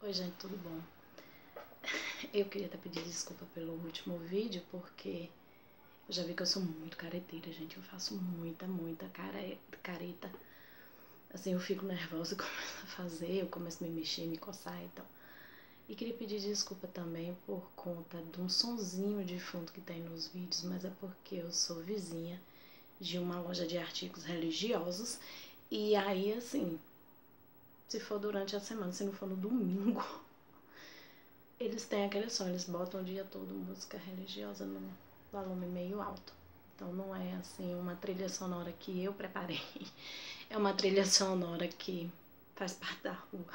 Oi gente, tudo bom? Eu queria até pedir desculpa pelo último vídeo, porque eu já vi que eu sou muito careteira, gente. Eu faço muita careta. Assim, eu fico nervosa e começo a fazer, eu começo a me mexer, me coçar e tal. E queria pedir desculpa também por conta de um sonzinho de fundo que tem nos vídeos, mas é porque eu sou vizinha de uma loja de artigos religiosos. E aí, assim, se for durante a semana, se não for no domingo, eles têm aquele som, eles botam o dia todo música religiosa no volume meio alto. Então não é assim uma trilha sonora que eu preparei, é uma trilha sonora que faz parte da rua.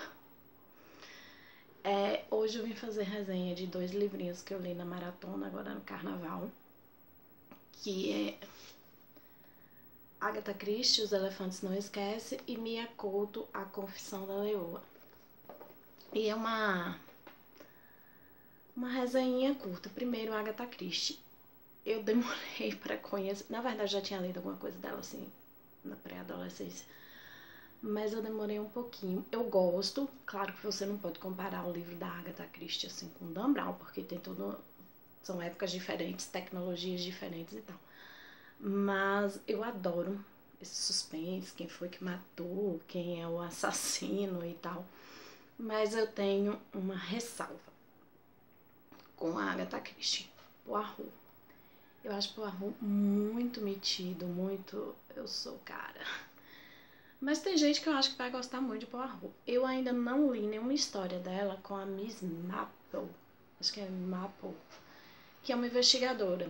Hoje eu vim fazer resenha de 2 livrinhos que eu li na maratona agora no carnaval, que é Agatha Christie, Os Elefantes Não Esquecem, e Mia Couto, A Confissão da Leoa. E é uma resenhinha curta. Primeiro, Agatha Christie. Eu demorei para conhecer, na verdade já tinha lido alguma coisa dela assim na pré-adolescência, mas eu demorei um pouquinho. Eu gosto, claro que você não pode comparar o livro da Agatha Christie assim com o Dan Brown, porque tem são épocas diferentes, tecnologias diferentes e tal. Mas eu adoro esse suspense, quem foi que matou, quem é o assassino e tal. Mas eu tenho uma ressalva com a Agatha Christie, Poirot. Eu acho Poirot muito metido, muito eu sou cara. Mas tem gente que eu acho que vai gostar muito de Poirot. Eu ainda não li nenhuma história dela com a Miss Marple, acho que é Marple, que é uma investigadora.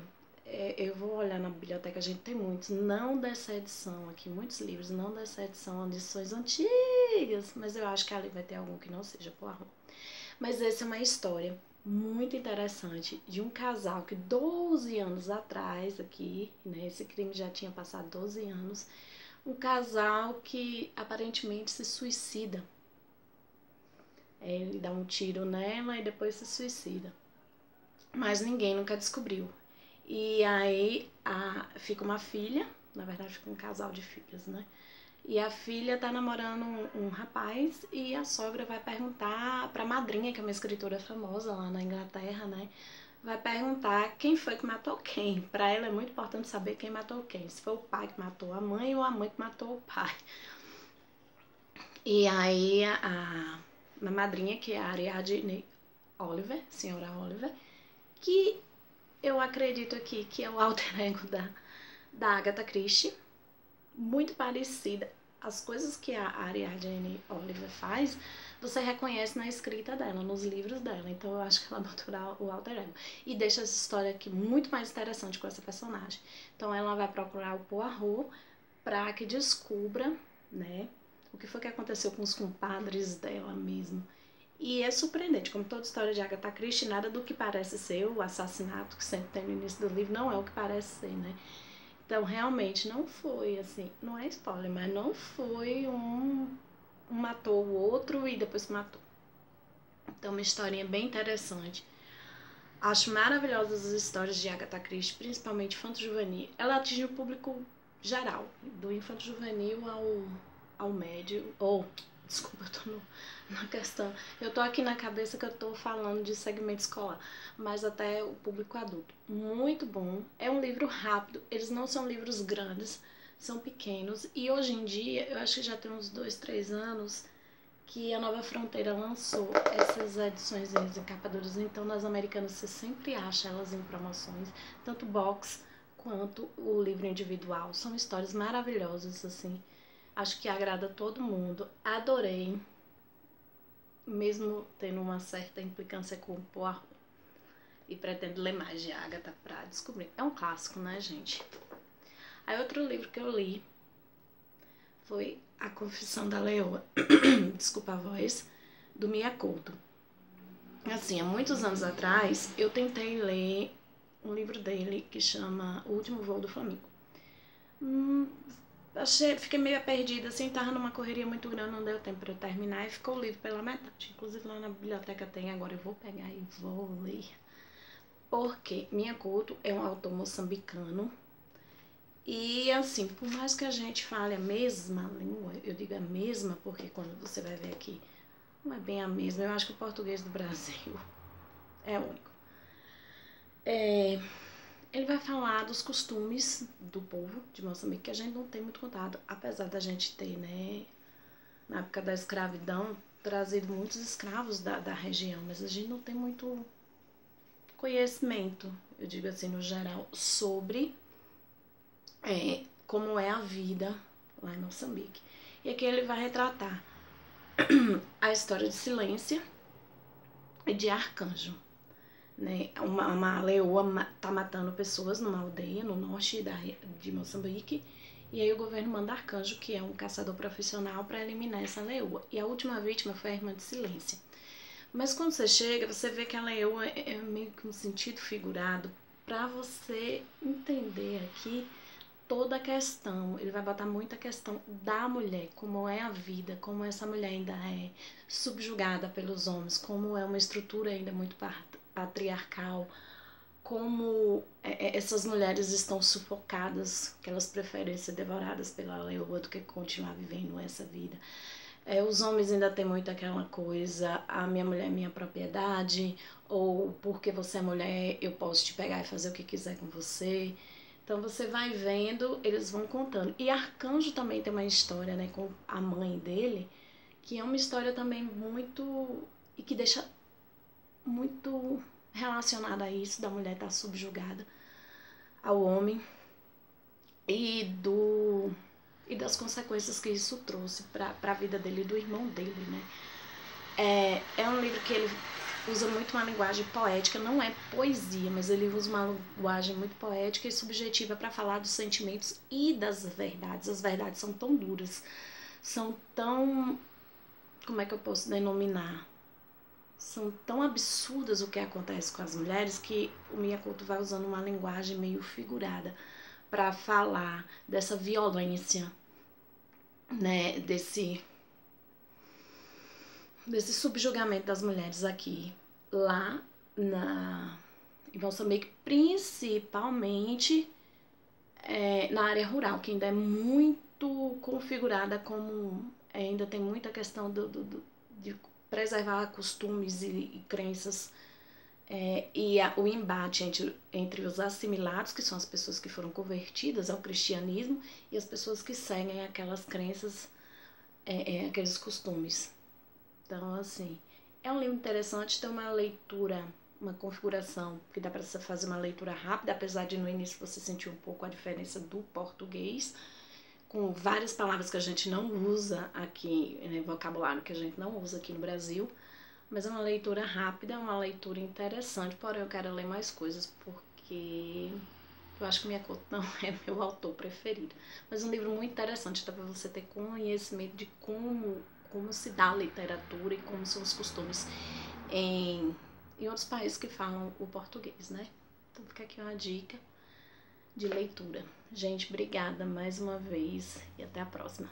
Eu vou olhar na biblioteca, a gente tem muitos, não dessa edição aqui, muitos livros, não dessa edição, edições antigas, mas eu acho que ali vai ter algum que não seja Poirot. Mas essa é uma história muito interessante de um casal que 12 anos atrás aqui, né, esse crime já tinha passado 12 anos, um casal que aparentemente se suicida. Ele dá um tiro nela e depois se suicida. Mas ninguém nunca descobriu. E aí fica uma filha, na verdade fica um casal de filhos, né? E a filha tá namorando um rapaz e a sogra vai perguntar pra madrinha, que é uma escritora famosa lá na Inglaterra, né? Vai perguntar quem foi que matou quem. Pra ela é muito importante saber quem matou quem. Se foi o pai que matou a mãe ou a mãe que matou o pai. E aí a madrinha, que é a Ariadne Oliver, senhora Oliver, que eu acredito aqui que é o alter ego da Agatha Christie, muito parecida. As coisas que a Ariadne Oliver faz, você reconhece na escrita dela, nos livros dela. Então eu acho que ela botou o alter ego. E deixa essa história aqui muito mais interessante com essa personagem. Então ela vai procurar o Poirot para que descubra, né, o que foi que aconteceu com os compadres dela mesmo. E é surpreendente, como toda história de Agatha Christie, nada do que parece ser o assassinato que sempre tem no início do livro não é o que parece ser, né? Então, realmente, não foi, assim, não é spoiler, mas não foi um matou o outro e depois se matou. Então, uma historinha bem interessante. Acho maravilhosas as histórias de Agatha Christie, principalmente infanto-juvenil. Ela atinge o público geral, do infanto-juvenil ao médio, desculpa, eu tô na questão, eu tô aqui na cabeça que eu tô falando de segmento escolar, mas até o público adulto. Muito bom, é um livro rápido, eles não são livros grandes, são pequenos, e hoje em dia, eu acho que já tem uns 2, 3 anos, que a Nova Fronteira lançou essas edições em capa dura, então nas Americanas você sempre acha elas em promoções, tanto box quanto o livro individual. São histórias maravilhosas, assim, acho que agrada a todo mundo. Adorei, mesmo tendo uma certa implicância com o Poirot. E pretendo ler mais de Agatha pra descobrir. É um clássico, né, gente? Aí outro livro que eu li foi A Confissão da Leoa, desculpa a voz, do Mia Couto. Assim, há muitos anos atrás, eu tentei ler um livro dele que chama O Último Voo do Flamingo. Fiquei meio perdida, assim, tava numa correria muito grande, não deu tempo pra eu terminar e ficou o livro pela metade. Inclusive lá na biblioteca tem, agora eu vou pegar e vou ler. Porque Mia Couto é um autor moçambicano e, assim, por mais que a gente fale a mesma língua, eu digo a mesma porque quando você vai ver aqui não é bem a mesma. Eu acho que o português do Brasil é único. Ele vai falar dos costumes do povo de Moçambique, que a gente não tem muito contato, apesar da gente ter, né, na época da escravidão, trazido muitos escravos da região, mas a gente não tem muito conhecimento, eu digo assim, no geral, sobre como é a vida lá em Moçambique. E aqui ele vai retratar a história de Silência e de Arcanjo. Né? Uma leoa tá matando pessoas numa aldeia no norte de Moçambique, e aí o governo manda Arcanjo, que é um caçador profissional, para eliminar essa leoa. E a última vítima foi a irmã de Silência. Mas quando você chega, você vê que a leoa é meio que um sentido figurado para você entender aqui toda a questão. Ele vai botar muita questão da mulher, como é a vida, como essa mulher ainda é subjugada pelos homens, como é uma estrutura ainda muito patriarcal, como essas mulheres estão sufocadas, que elas preferem ser devoradas pela leoa do que continuar vivendo essa vida. Os homens ainda têm muito aquela coisa, a minha mulher é minha propriedade, ou porque você é mulher eu posso te pegar e fazer o que quiser com você. Então você vai vendo, eles vão contando. E Arcanjo também tem uma história, né, com a mãe dele, que é uma história também muito... e que deixa muito relacionada a isso, da mulher estar subjugada ao homem e das consequências que isso trouxe para a vida dele e do irmão dele, né? É um livro que ele usa muito uma linguagem poética, não é poesia, mas ele usa uma linguagem muito poética e subjetiva para falar dos sentimentos e das verdades. As verdades são tão duras, são tão... como é que eu posso denominar? São tão absurdas o que acontece com as mulheres que o Miyakoto vai usando uma linguagem meio figurada para falar dessa violência, né, desse subjugamento das mulheres aqui, lá em Moçambique, principalmente na área rural, que ainda é muito configurada como... ainda tem muita questão de preservar costumes e crenças, o embate entre os assimilados, que são as pessoas que foram convertidas ao cristianismo, e as pessoas que seguem aquelas crenças, aqueles costumes. Então, assim, é um livro interessante, tem uma leitura, uma configuração que dá para você fazer uma leitura rápida, apesar de no início você sentir um pouco a diferença do português, com várias palavras que a gente não usa aqui, né, vocabulário que a gente não usa aqui no Brasil, mas é uma leitura rápida, uma leitura interessante, porém eu quero ler mais coisas, porque eu acho que Miyakoto não é meu autor preferido. Mas é um livro muito interessante, até para você ter conhecimento de como se dá a literatura e como são os costumes em outros países que falam o português, né? Então fica aqui uma dica de leitura. Gente, obrigada mais uma vez e até a próxima.